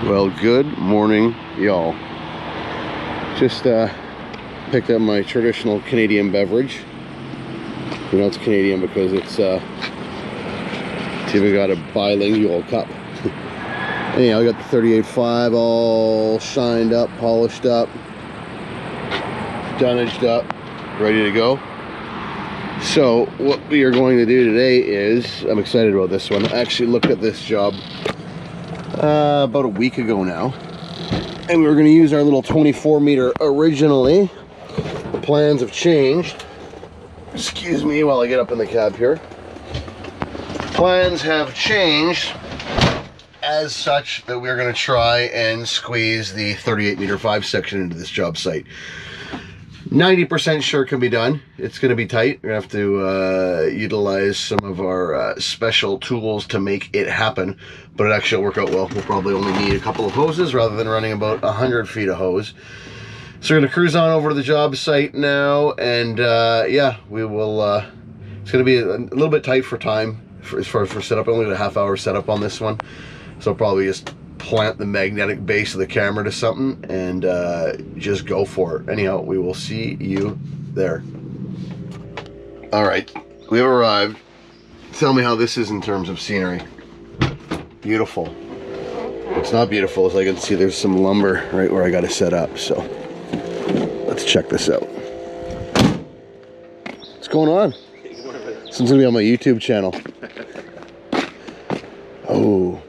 Well, good morning, y'all. Just picked up my traditional Canadian beverage. You know it's Canadian because it's even got a bilingual cup. Anyhow, I got the 38.5 all shined up, polished up, dunnaged up, ready to go. So what we are going to do today is, I'm excited about this one. I actually looked at this job about a week ago now, and we were going to use our little 24 meter originally. The plans have changed. Excuse me while I get up in the cab here. Plans have changed as such that we're going to try and squeeze the 38 meter 5 section into this job site. 90% sure can be done. It's going to be tight. We're going to have to utilize some of our special tools to make it happen, but it actually will work out well. We'll probably only need a couple of hoses rather than running about 100 feet of hose. So we're going to cruise on over to the job site now, and yeah, we will. It's going to be a little bit tight for time as far as for setup. I only got a half-hour setup on this one, so I'll probably just plant the magnetic base of the camera to something and just go for it. Anyhow, we will see you there. All right, we have arrived. Tell me how this is in terms of scenery. Beautiful. What's not beautiful is I can see there's some lumber right where I got to set up, so let's check this out. What's going on? This one's gonna be on my YouTube channel. Oh.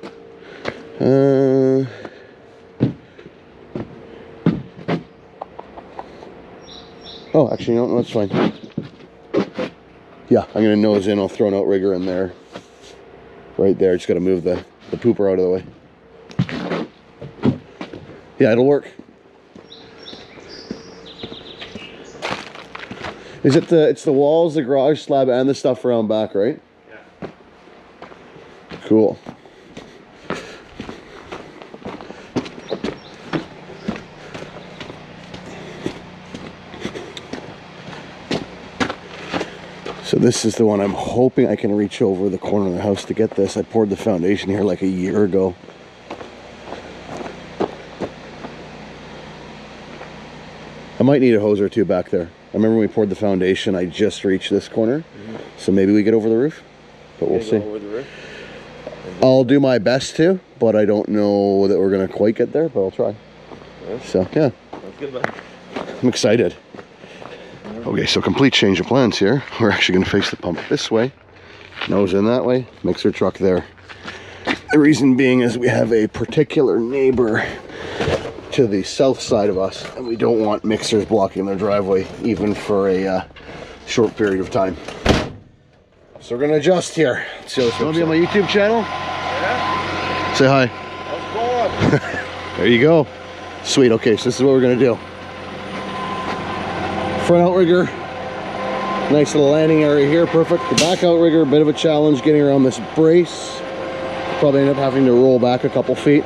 Oh, actually, no, that's fine. Yeah, I'm gonna nose in. I'll throw an outrigger in there. Right there. Just gotta move the pooper out of the way. Yeah, it'll work. Is it it's the walls, the garage slab, and the stuff around back, right? Yeah. Cool. So this is the one I'm hoping I can reach over the corner of the house to get this. I poured the foundation here like a year ago. I might need a hose or two back there. I remember when we poured the foundation, I just reached this corner. So maybe we get over the roof, but we'll see. Over the roof? I'll do my best to, but I don't know that we're gonna quite get there, but I'll try. Yeah. So yeah. That's good, man. I'm excited. Okay, so complete change of plans here. We're actually going to face the pump this way, nose in that way, mixer truck there. The reason being is we have a particular neighbor to the south side of us, and we don't want mixers blocking their driveway even for a short period of time. So we're going to adjust here. So you want to be on my YouTube channel? Yeah. Say hi. How's it going? There you go. Sweet. Okay, so this is what we're going to do. Front outrigger, nice little landing area here, perfect. The back outrigger, a bit of a challenge getting around this brace. Probably end up having to roll back a couple feet.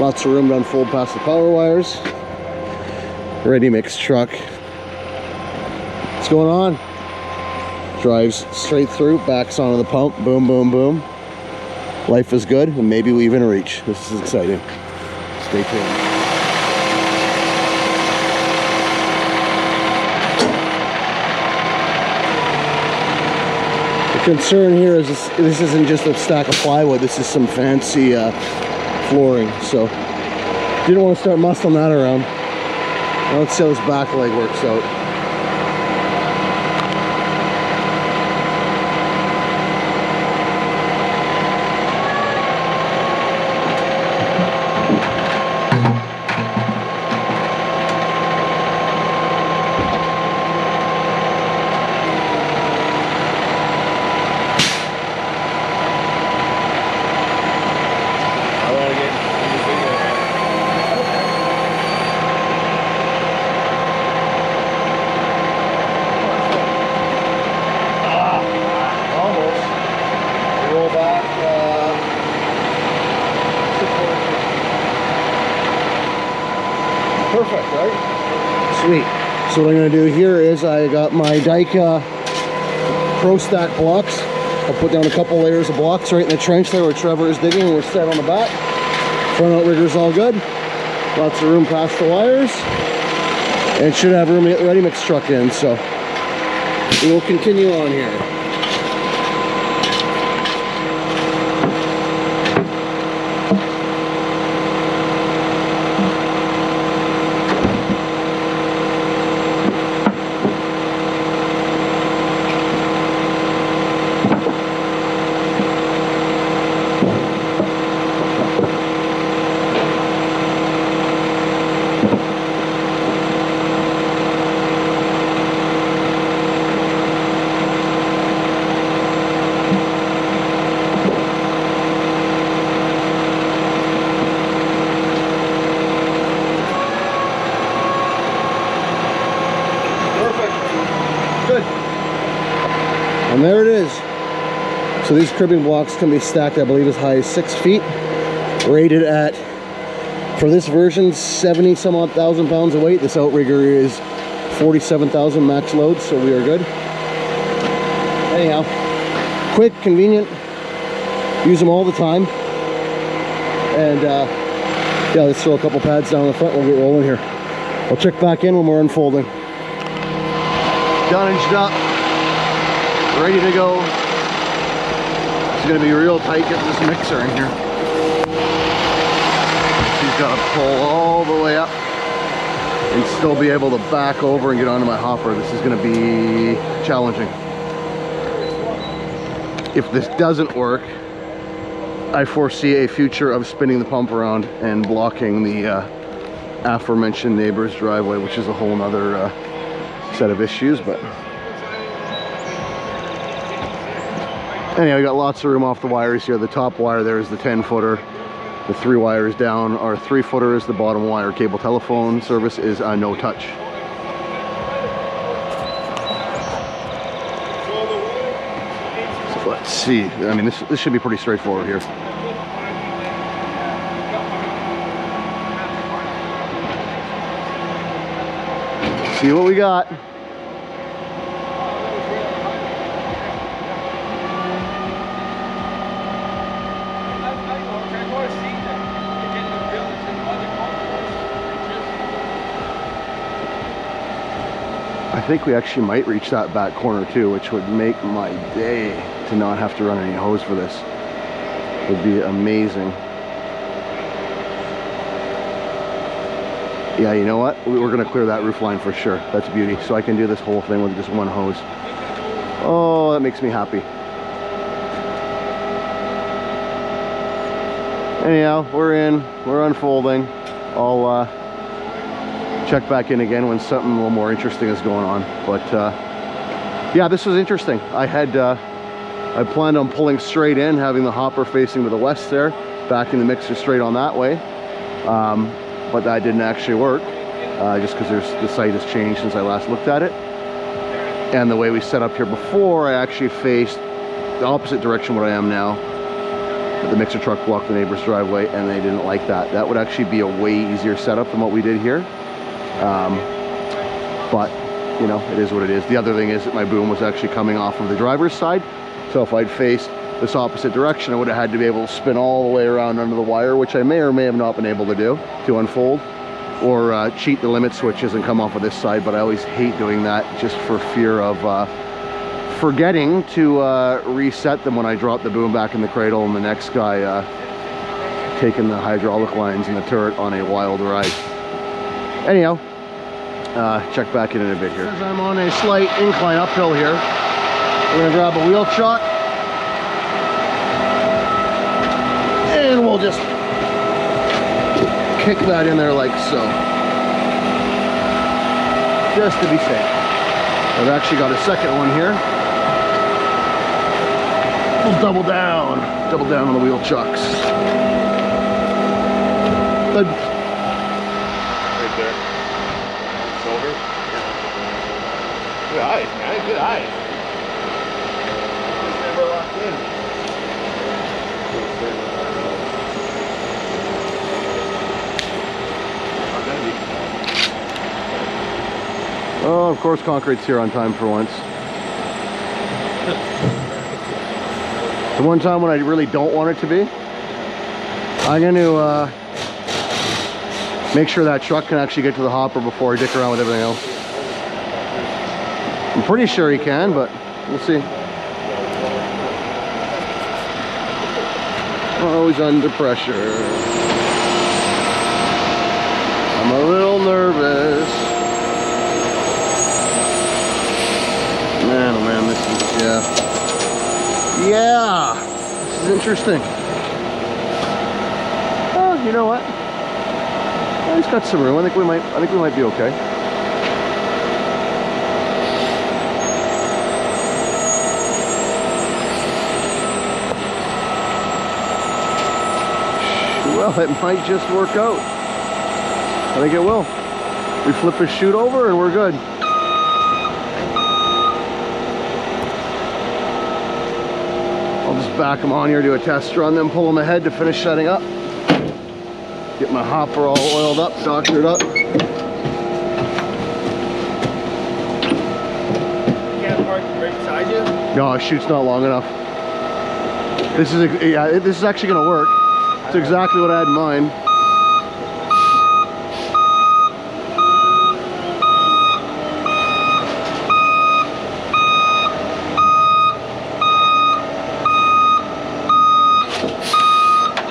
Lots of room to unfold past the power wires. Ready mix truck. What's going on? Drives straight through, backs onto the pump, boom, boom, boom. Life is good, and maybe we even reach. This is exciting. Stay tuned. Concern here is this isn't just a stack of plywood, this is some fancy flooring, so didn't want to start muscling that around. Now let's see how this back leg works out. Perfect, right? Sweet. So what I'm going to do here is I got my Dyka Pro Stack blocks. I'll put down a couple layers of blocks right in the trench there where Trevor is digging, and we're set on the back. Front outrigger's all good. Lots of room past the wires. And should have room to get the ready mix truck in, so we will continue on here. And there it is. So these cribbing blocks can be stacked, I believe, as high as 6 feet. Rated at, for this version, 70 some odd thousand pounds of weight. This Outrigger is 47,000 max load, so we are good. Anyhow, quick, convenient, use them all the time. And yeah, let's throw a couple pads down the front, we'll get rolling here. I'll check back in when we're unfolding. Dunnaged up, ready to go. It's gonna be real tight getting this mixer in here. She's gotta pull all the way up and still be able to back over and get onto my hopper. This is gonna be challenging. If this doesn't work, I foresee a future of spinning the pump around and blocking the aforementioned neighbor's driveway, which is a whole nother set of issues. But anyhow, we got lots of room off the wires here. The top wire there is the 10-footer. The 3 wires down are 3-footers. The bottom wire cable telephone service is no touch. So let's see. I mean, this should be pretty straightforward here. See what we got. I think we actually might reach that back corner too, which would make my day to not have to run any hose for this. It would be amazing. Yeah, you know what? We're gonna clear that roof line for sure. That's beauty. So I can do this whole thing with just one hose. Oh, that makes me happy. Anyhow, we're in, we're unfolding. I'll check back in again when something a little more interesting is going on. But yeah, this was interesting. I planned on pulling straight in, having the hopper facing to the west there, backing the mixer straight on that way. But that didn't actually work, just because the site has changed since I last looked at it. And the way we set up here before, I actually faced the opposite direction what I am now. But the mixer truck blocked the neighbor's driveway, and they didn't like that. That would actually be a way easier setup than what we did here. But, you know, it is what it is. The other thing is that my boom was actually coming off of the driver's side. So if I'd faced this opposite direction, I would have had to be able to spin all the way around under the wire, which I may or may have not been able to do to unfold, or cheat the limit switches and come off of this side. But I always hate doing that just for fear of forgetting to reset them when I drop the boom back in the cradle and the next guy taking the hydraulic lines and the turret on a wild ride. Anyhow, check back in a bit here. As I'm on a slight incline uphill here, we're gonna grab a wheel chuck and we'll just kick that in there like so, just to be safe. I've actually got a second one here. We'll double down on the wheel chucks. Good. Right there. Silver. Good eyes, man. Good eyes. It's never locked in. Oh, of course, concrete's here on time for once. The one time when I really don't want it to be, I'm going to Make sure that truck can actually get to the hopper before I dick around with everything else. I'm pretty sure he can, but we'll see. Oh, he's under pressure. I'm a little nervous. Man, oh man, this is, yeah, this is interesting. Oh, you know what? Yeah, he's got some room. I think we might be okay. Well, it might just work out. I think it will. We flip his chute over and we're good. I'll just back him on here, do a test run, then pull him ahead to finish setting up. Get my hopper all oiled up, doctored up. Can't park right beside you? No, our chute's not long enough. This is actually gonna work. It's exactly what I had in mind.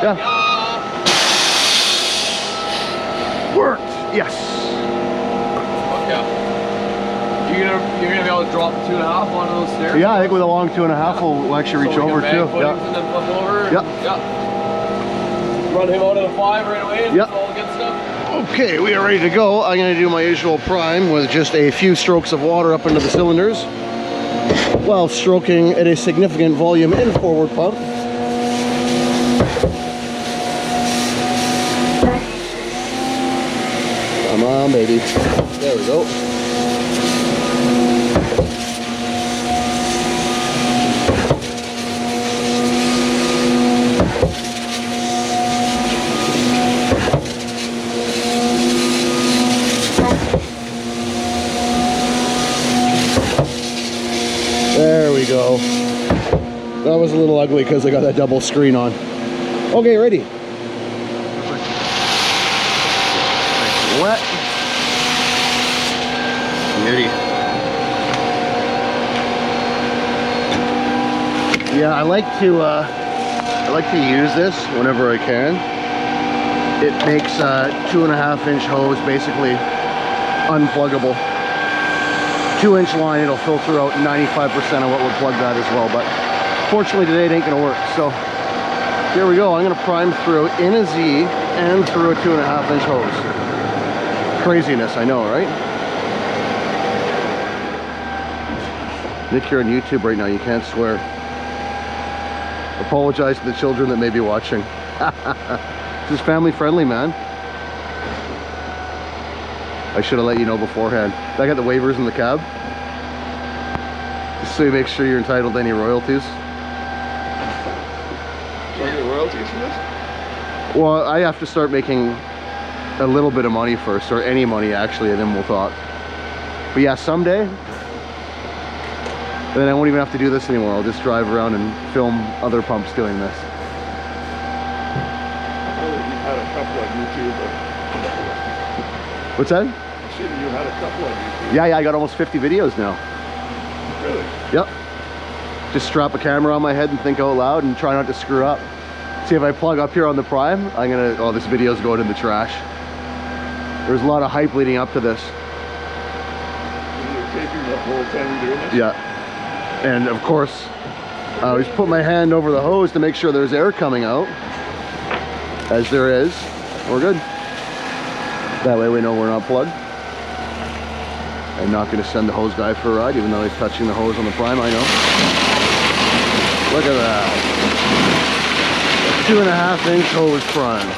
Yeah. Worked. Yes. Okay. You're gonna be able to drop 2.5 onto those stairs? Yeah, I think with a long 2.5 we'll actually reach over too. Yeah. Yeah. And then flip over. Yeah. Run him out of the 5 right away and all the good stuff. Okay, we are ready to go. I'm going to do my usual prime with just a few strokes of water up into the cylinders while stroking at a significant volume in forward pump. Come on, baby. There we go. There we go. That was a little ugly because I got that double screen on. Okay, ready. Wet. Ready. Yeah, I like to use this whenever I can. It makes a 2.5-inch hose basically unpluggable. 2-inch line, it'll filter out 95% of what would plug that as well, but fortunately today it ain't gonna work. So here we go. I'm gonna prime through in a Z and through a 2.5-inch hose. Craziness, I know, right? Nick, you're on YouTube right now, you can't swear. Apologize to the children that may be watching. This is family friendly, man. I should have let you know beforehand. I got the waivers in the cab. Just so you make sure you're entitled to any royalties. Do I get royalties for this? Well, I have to start making a little bit of money first, or any money actually, and then we'll talk. But yeah, someday, then I won't even have to do this anymore. I'll just drive around and film other pumps doing this. You've had a couple on YouTube. What's that? You had a couple on YouTube. Yeah, I got almost 50 videos now. Really? Yep. Just strap a camera on my head and think out loud and try not to screw up. See, if I plug up here on the prime, oh, this video's going in the trash. There's a lot of hype leading up to this. You're taping the whole time you're doing this? Yeah. And of course, I always put my hand over the hose to make sure there's air coming out. As there is. We're good. That way we know we're not plugged. I'm not going to send the hose guy for a ride, even though he's touching the hose on the prime, I know. Look at that. A 2.5-inch hose prime.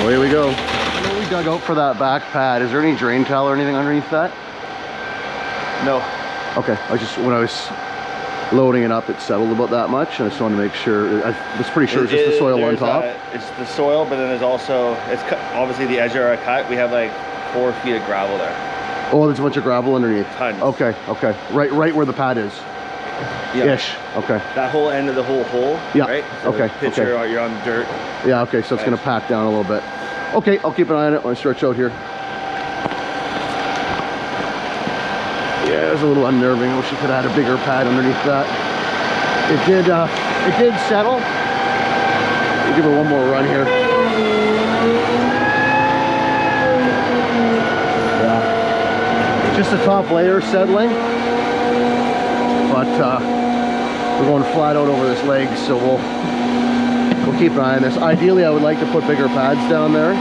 Away we go. When we dug out for that back pad, is there any drain towel or anything underneath that? No. Okay, when I was loading it up, it settled about that much, and I just wanted to make sure. I was pretty sure it's just the soil on top. It's the soil, but then there's also, obviously the edges are cut. We have like 4 feet of gravel there. Oh, there's a bunch of gravel underneath. Tons. Okay, okay. Right where the pad is. Yeah. Ish. Okay. That whole end of the whole hole. Yeah. Right? So Okay. picture Okay. you're on dirt. Yeah, okay, so it's gonna pack down a little bit. Okay, I'll keep an eye on it when I stretch out here. Yeah, it was a little unnerving. I wish you could have had a bigger pad underneath that. It did settle. We'll give it one more run here. Yeah. Just the top layer settling. But we're going flat out over this leg, so we'll keep an eye on this. Ideally, I would like to put bigger pads down there,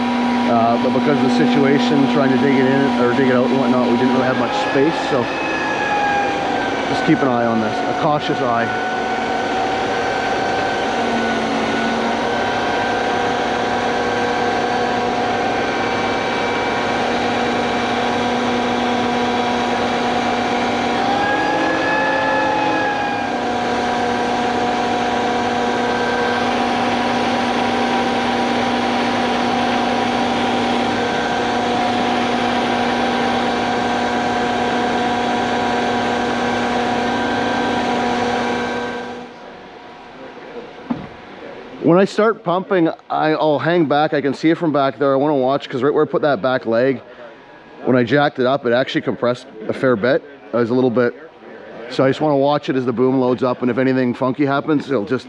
but because of the situation, trying to dig it in or dig it out and whatnot, we didn't really have much space, so just keep an eye on this, a cautious eye. When I start pumping, I'll hang back. I can see it from back there. I want to watch because right where I put that back leg, when I jacked it up, it actually compressed a fair bit. I was a little bit, so I just want to watch it as the boom loads up, and if anything funky happens, it'll just...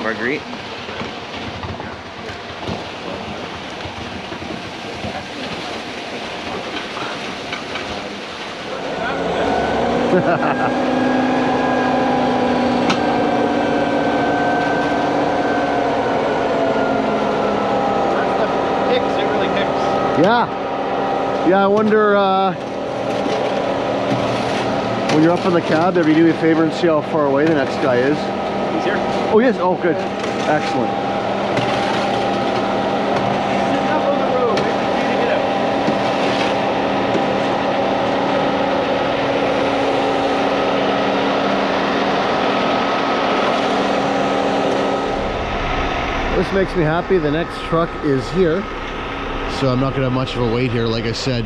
Marguerite. Yeah, I wonder when you're up in the cab, if you do me a favor and see how far away the next guy is. He's here. Oh yes, oh good, excellent. Sitting up on the road, waiting for you to get out. This makes me happy. The next truck is here, so I'm not gonna have much of a wait here. Like I said,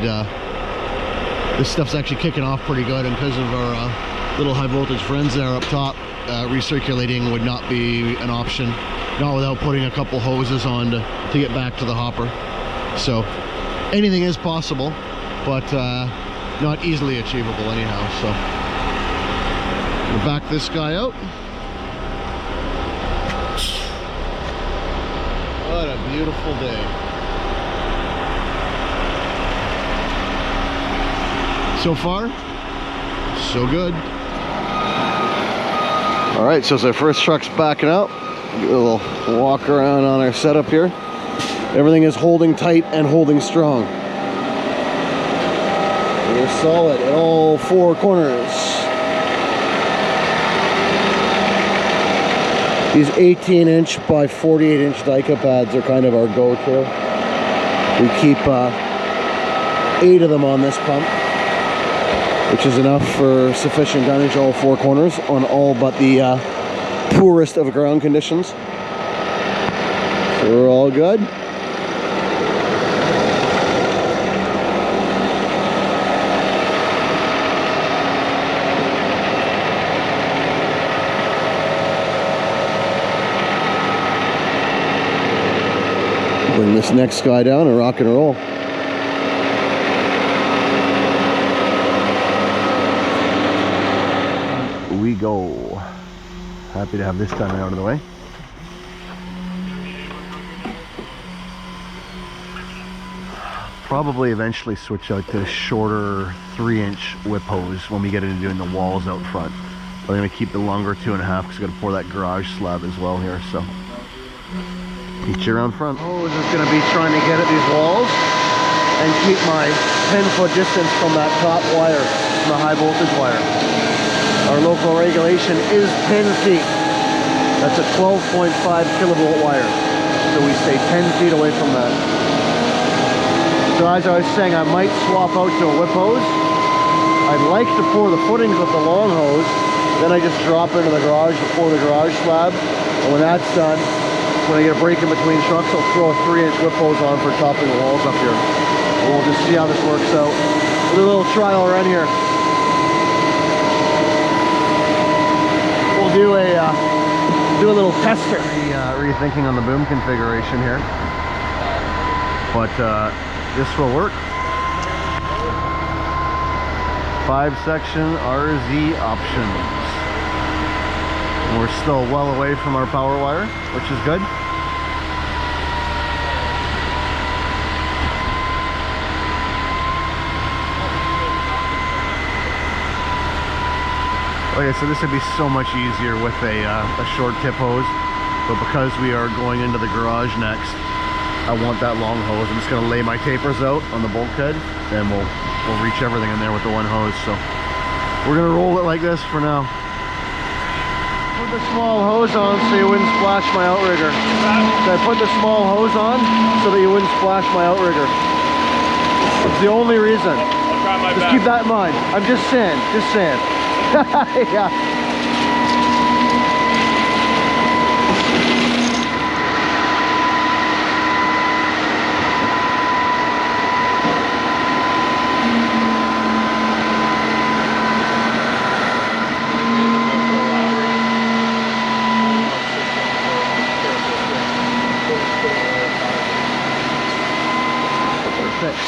this stuff's actually kicking off pretty good, and because of our little high voltage friends there up top, recirculating would not be an option, not without putting a couple hoses on to get back to the hopper. So anything is possible, but not easily achievable anyhow. So we'll back this guy out. What a beautiful day. So far, so good. All right, so as our first truck's backing up, do a little walk around on our setup here. Everything is holding tight and holding strong. We're solid at all four corners. These 18-inch by 48-inch Dyka pads are kind of our go-to. We keep 8 of them on this pump, which is enough for sufficient dunnage all four corners on all but the poorest of ground conditions. So we're all good. Bring this next guy down and rock and roll. We go. Happy to have this done and out of the way. Probably eventually switch out to shorter 3-inch whip hose when we get into doing the walls out front. But I'm going to keep the longer 2.5 because I've got to pour that garage slab as well here. So meet you around front. Hose is going to be trying to get at these walls and keep my 10-foot distance from that top wire, from the high voltage wire. Our local regulation is 10 feet. That's a 12.5 kilovolt wire. So we stay 10 feet away from that. So as I was saying, I might swap out to a whip hose I'd like to pour the footings with the long hose, then I just drop into the garage to pour the garage slab. And when that's done, when I get a break in between trucks, I'll throw a 3-inch whip hose on for topping the walls up here. And we'll just see how this works out. We'll do a little trial run here. We'll do a little tester. Rethinking on the boom configuration here, but this will work. 5-section RZ options. And we're still well away from our power wire, which is good. Okay, so this would be so much easier with a short tip hose, but because we are going into the garage next, I want that long hose. I'm just going to lay my tapers out on the bulkhead, and we'll reach everything in there with the one hose. So we're going to roll it like this for now. Put the small hose on so you wouldn't splash my Outrigger. So I put the small hose on so that you wouldn't splash my Outrigger. It's the only reason. I'll try my Just best. keep that in mind. I'm just saying. Yeah.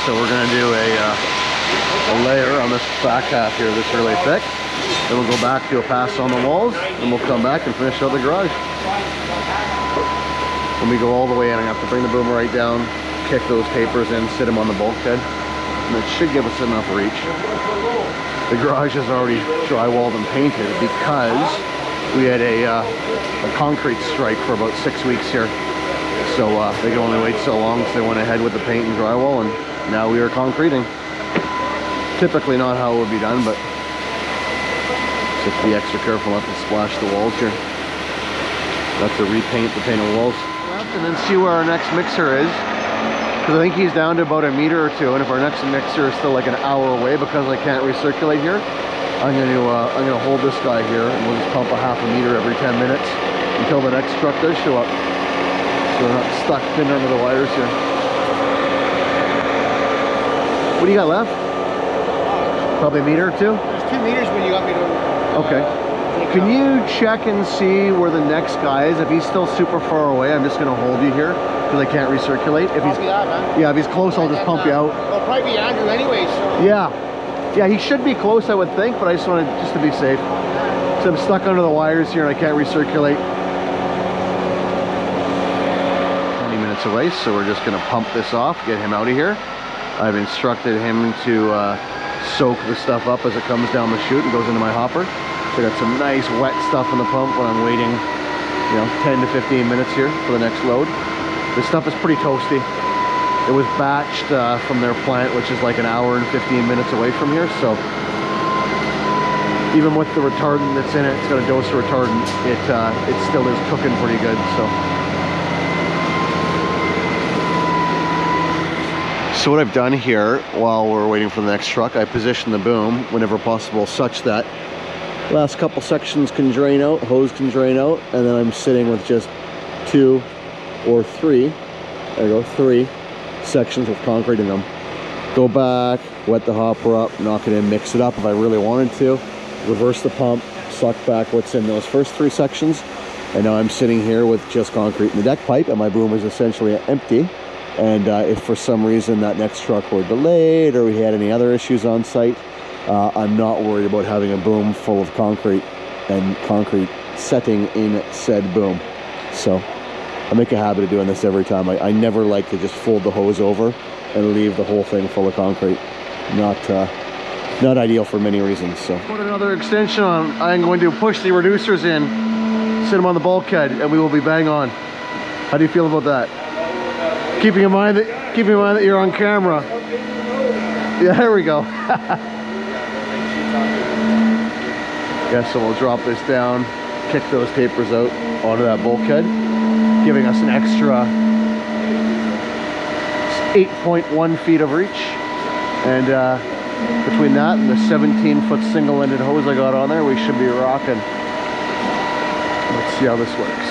So we're going to do a layer on this back half here that's really thick. Then we'll go back, do a pass on the walls, and we'll come back and finish out the garage. When we go all the way in, I have to bring the boom right down, kick those tapers in, sit them on the bulkhead, and it should give us enough reach. The garage is already drywalled and painted because we had a concrete strike for about 6 weeks here. So they could only wait so long, so they went ahead with the paint and drywall, and now we are concreting. Typically not how it would be done, but just be extra careful not to splash the walls here. Have to repaint the painted walls. And then see where our next mixer is. Because I think he's down to about a meter or two, and if our next mixer is still like an hour away because I can't recirculate here, I'm gonna hold this guy here and we'll just pump a half a meter every 10 minutes until the next truck does show up. So we're not stuck pinned under the wires here. What do you got left? Probably a meter or two? There's 2 meters when you got me to... Okay. Can you check and see where the next guy is? If he's still super far away, I'm just going to hold you here because I can't recirculate. If he's, Copy that, man. yeah, if he's close, I'll just pump you out. It'll probably be Andrew anyway, so... Yeah, he should be close, I would think, but I just wanted just to be safe. So I'm stuck under the wires here and I can't recirculate. 20 minutes away, so we're just going to pump this off, get him out of here. I've instructed him to soak the stuff up as it comes down the chute and goes into my hopper. So I got some nice wet stuff in the pump when I'm waiting, 10 to 15 minutes here for the next load. This stuff is pretty toasty. It was batched from their plant, which is like an hour and 15 minutes away from here. So even with the retardant that's in it, it's got a dose of retardant. It still is cooking pretty good. So what I've done here while we're waiting for the next truck, I position the boom whenever possible such that last couple sections can drain out, hose can drain out, and then I'm sitting with just 2 or 3, there you go, 3 sections with concrete in them. Go back, wet the hopper up, knock it in, mix it up if I really wanted to, reverse the pump, suck back what's in those first 3 sections, and now I'm sitting here with just concrete in the deck pipe, and my boom is essentially empty. And if for some reason that next truck were delayed or we had any other issues on site, I'm not worried about having a boom full of concrete and concrete setting in said boom. So I make a habit of doing this every time. I never like to just fold the hose over and leave the whole thing full of concrete. Not ideal for many reasons. So put another extension on. I'm going to push the reducers in, sit them on the bulkhead, and we will be bang on. How do you feel about that? Keeping in mind that you're on camera. Yeah, there we go. Yeah, so we'll drop this down, kick those tapers out onto that bulkhead, giving us an extra 8.1 feet of reach. And between that and the 17-foot single-ended hose I got on there, we should be rocking. Let's see how this works.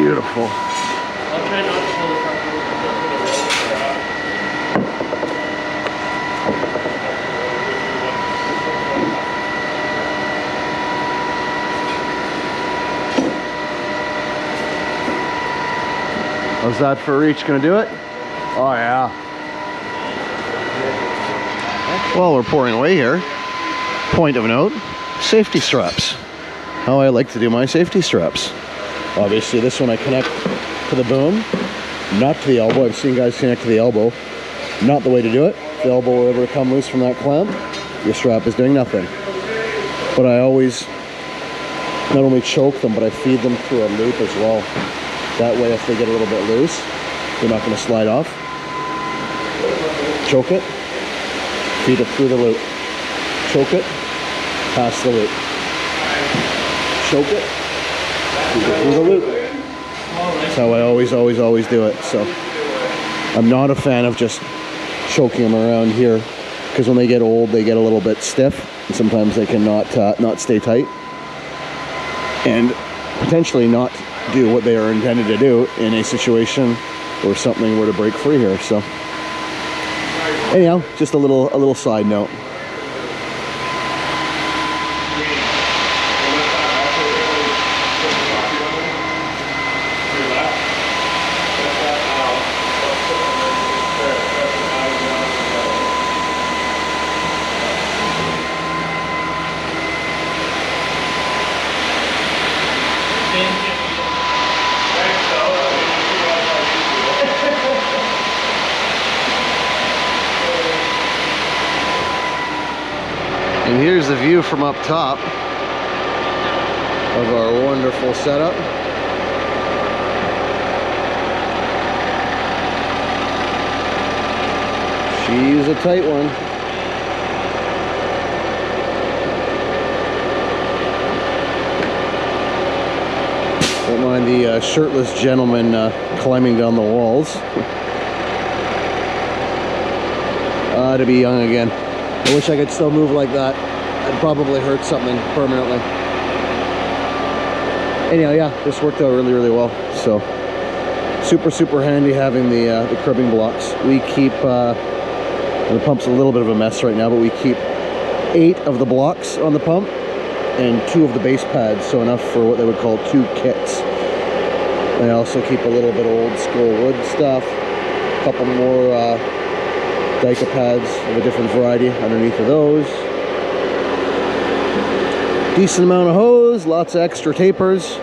Beautiful. I'll try not to pull the car. How's that for reach? Gonna do it? Oh yeah. While we're pouring away here, point of note, safety straps. How I like to do my safety straps. Obviously this one I connect to the boom, not to the elbow. I've seen guys connect to the elbow. Not the way to do it. If the elbow were ever to come loose from that clamp, your strap is doing nothing. But I always not only choke them, but I feed them through a loop as well. That way if they get a little bit loose, they're not going to slide off. Choke it, feed it through the loop. Choke it, pass the loop. Choke it, feed it through the loop. That's how I always do it. So I'm not a fan of just choking them around here, because when they get old, they get a little bit stiff, and sometimes they can not stay tight, and potentially not do what they are intended to do in a situation where something were to break free here. So anyhow, just a little side note. And here's the view from up top of our wonderful setup. She's a tight one. Don't mind the shirtless gentleman climbing down the walls. To be young again. I wish I could still move like that. I'd probably hurt something permanently. Anyhow, yeah, this worked out really well. So super handy having the cribbing blocks. We keep the pump's a little bit of a mess right now, but we keep 8 of the blocks on the pump and 2 of the base pads, so enough for what they would call 2 kits. I also keep a little bit of old school wood stuff, a couple more Dyka pads of a different variety underneath of those. Decent amount of hose, lots of extra tapers.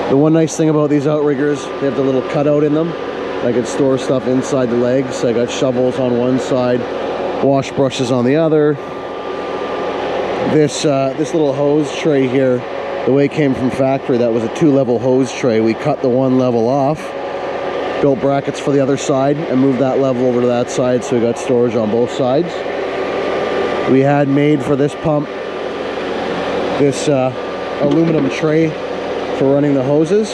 The one nice thing about these Outriggers, they have the little cutout in them. I could store stuff inside the legs. I got shovels on one side, wash brushes on the other. This little hose tray here, the way it came from factory, that was a 2-level hose tray. We cut the one level off, built brackets for the other side, and moved that level over to that side, so we got storage on both sides. We had made for this pump this aluminum tray for running the hoses,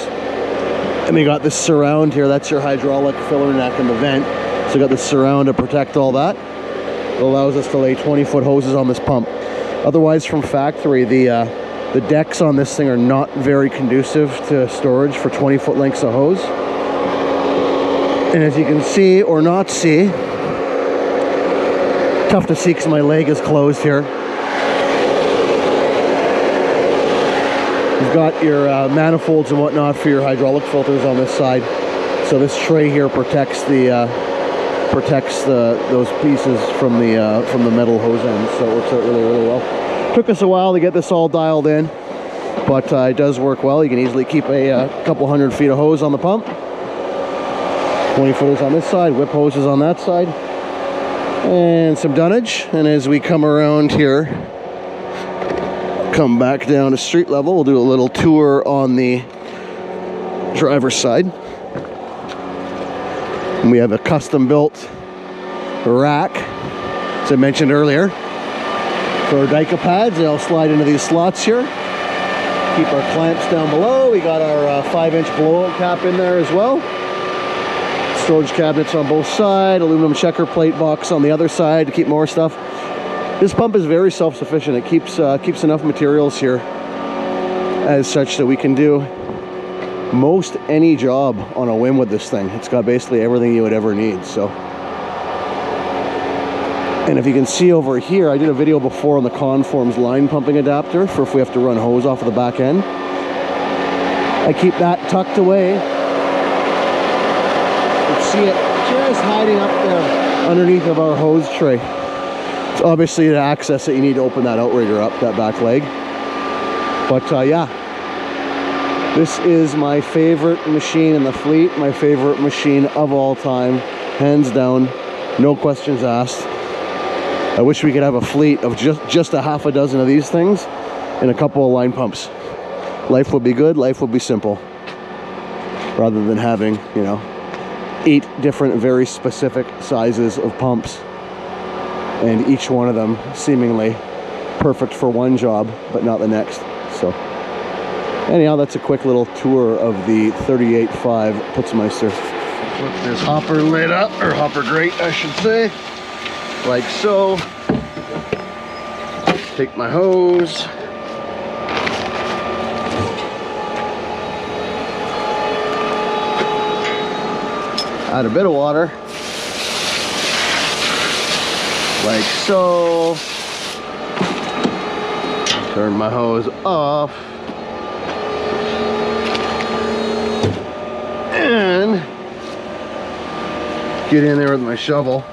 and we got this surround here. That's your hydraulic filler neck and the vent, so we got this surround to protect all that. It allows us to lay 20-foot hoses on this pump. Otherwise, from factory, the decks on this thing are not very conducive to storage for 20-foot lengths of hose. And as you can see or not see, tough to see because my leg is closed here. You've got your manifolds and whatnot for your hydraulic filters on this side. So this tray here protects those pieces from the metal hose ends. So it works out really well. Took us a while to get this all dialed in, but it does work well. You can easily keep a couple 100 feet of hose on the pump. 20 footers on this side, whip hoses on that side, and some dunnage. And as we come around here, come back down to street level, we'll do a little tour on the driver's side. And we have a custom built rack, as I mentioned earlier. For our Dyka pads, they all slide into these slots here. Keep our clamps down below. We got our 5-inch blowout cap in there as well. Storage cabinets on both sides, aluminum checker plate box on the other side to keep more stuff. This pump is very self-sufficient. It keeps enough materials here as such that we can do most any job on a whim with this thing. It's got basically everything you would ever need. So, and if you can see over here, I did a video before on the Conforms line pumping adapter for if we have to run hose off of the back end. I keep that tucked away. You can see it just hiding up there underneath of our hose tray. It's obviously to access it, you need to open that outrigger up, that back leg. But yeah, this is my favorite machine in the fleet, my favorite machine of all time, hands down, no questions asked. I wish we could have a fleet of just a half a dozen of these things and a couple of line pumps. Life would be good, life would be simple. Rather than having, you know, 8 different very specific sizes of pumps. And each one of them seemingly perfect for one job, but not the next. So, anyhow, that's a quick little tour of the 38.5 Putzmeister. Flip this hopper lid up, or hopper grate, I should say. Like so. Take my hose. Add a bit of water. Like so. Turn my hose off. And get in there with my shovel.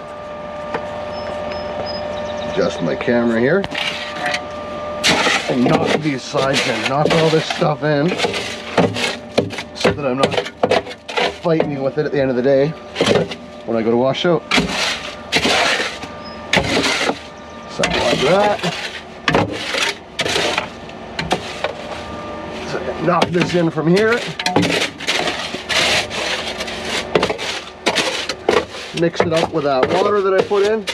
Adjust my camera here. And knock these sides in. Knock all this stuff in. So that I'm not fighting with it at the end of the day when I go to wash out. Something like that. So knock this in from here. Mix it up with that water that I put in.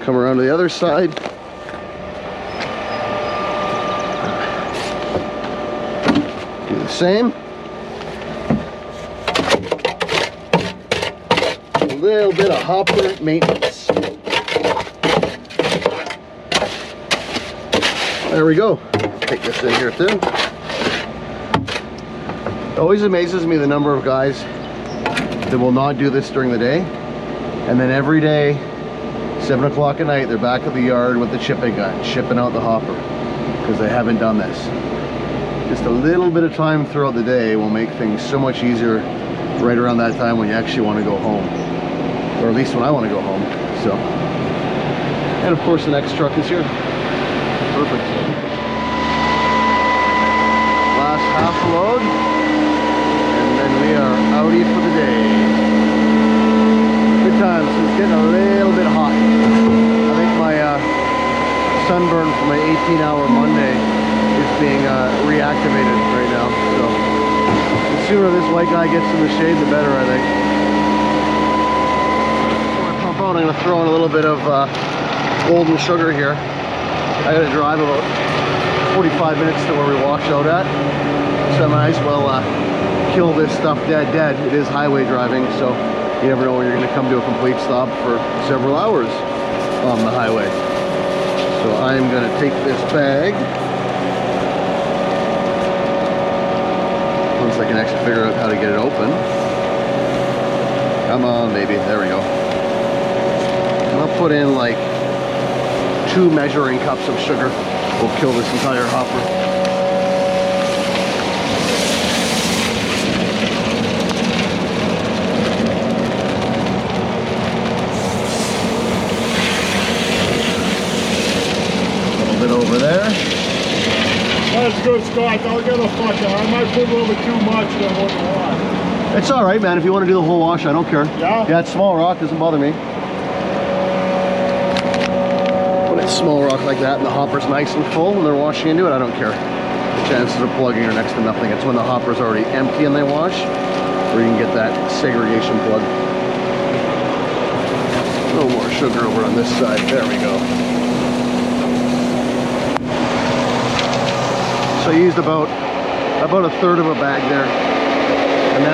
Come around to the other side. Do the same. A little bit of hopper maintenance. There we go. Take this in here too. It always amazes me the number of guys that will not do this during the day, and then every day 7 o'clock at night they're back at the yard with the chipping gun shipping out the hopper because they haven't done this. Just a little bit of time throughout the day will make things so much easier right around that time when you actually want to go home, or at least when I want to go home. So, and of course the next truck is here. Perfect. Last half load, and then we are outie for the day. Good times. It's getting a little bit hot. I think my sunburn from my 18-hour Monday is being reactivated right now. So the sooner this white guy gets in the shade, the better, I think. Before I pump out, I'm going to throw in a little bit of golden sugar here. I got to drive about 45 minutes to where we washed out at, so I might as well kill this stuff dead. It is highway driving, so you never know when you're going to come to a complete stop for several hours on the highway. So I'm going to take this bag, once I can actually figure out how to get it open. Come on, baby, there we go. And I'll put in like 2 measuring cups of sugar. Will kill this entire hopper. A little bit over there. That's good, Scott. Don't get a fucker. I might put a little bit too much than what you want. It's all right, man. If you want to do the whole wash, I don't care. Yeah? Yeah, it's small rock. Doesn't bother me. Small rock like that and the hopper's nice and full and they're washing into it, I don't care. The chances of plugging are next to nothing. It's when the hopper's already empty and they wash where you can get that segregation plug. A little more sugar over on this side. There we go. So I used about a third of a bag there, and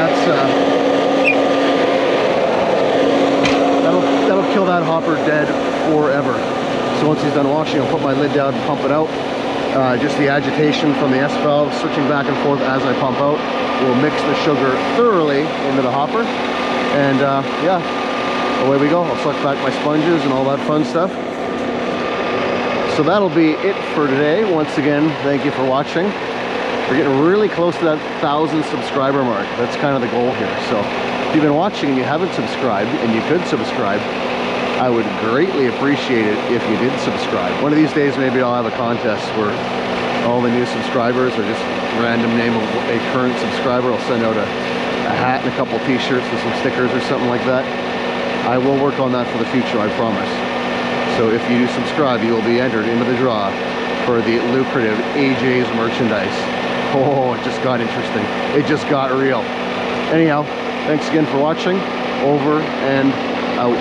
that'll kill that hopper dead forever. So once he's done washing, I'll put my lid down and pump it out. Just the agitation from the S valve switching back and forth as I pump out will mix the sugar thoroughly into the hopper, and yeah, away we go. I'll suck back my sponges and all that fun stuff. So that'll be it for today. Once again, thank you for watching. We're getting really close to that 1,000 subscriber mark. That's kind of the goal here. So if you've been watching and you haven't subscribed, and you could subscribe, I would greatly appreciate it if you did subscribe. One of these days, maybe I'll have a contest where all the new subscribers, or just random name of a current subscriber, I'll send out a hat and a couple t-shirts with some stickers or something like that. I will work on that for the future, I promise. So if you do subscribe, you will be entered into the draw for the lucrative AJ's merchandise. Oh, it just got interesting. It just got real. Anyhow, thanks again for watching. Over and out.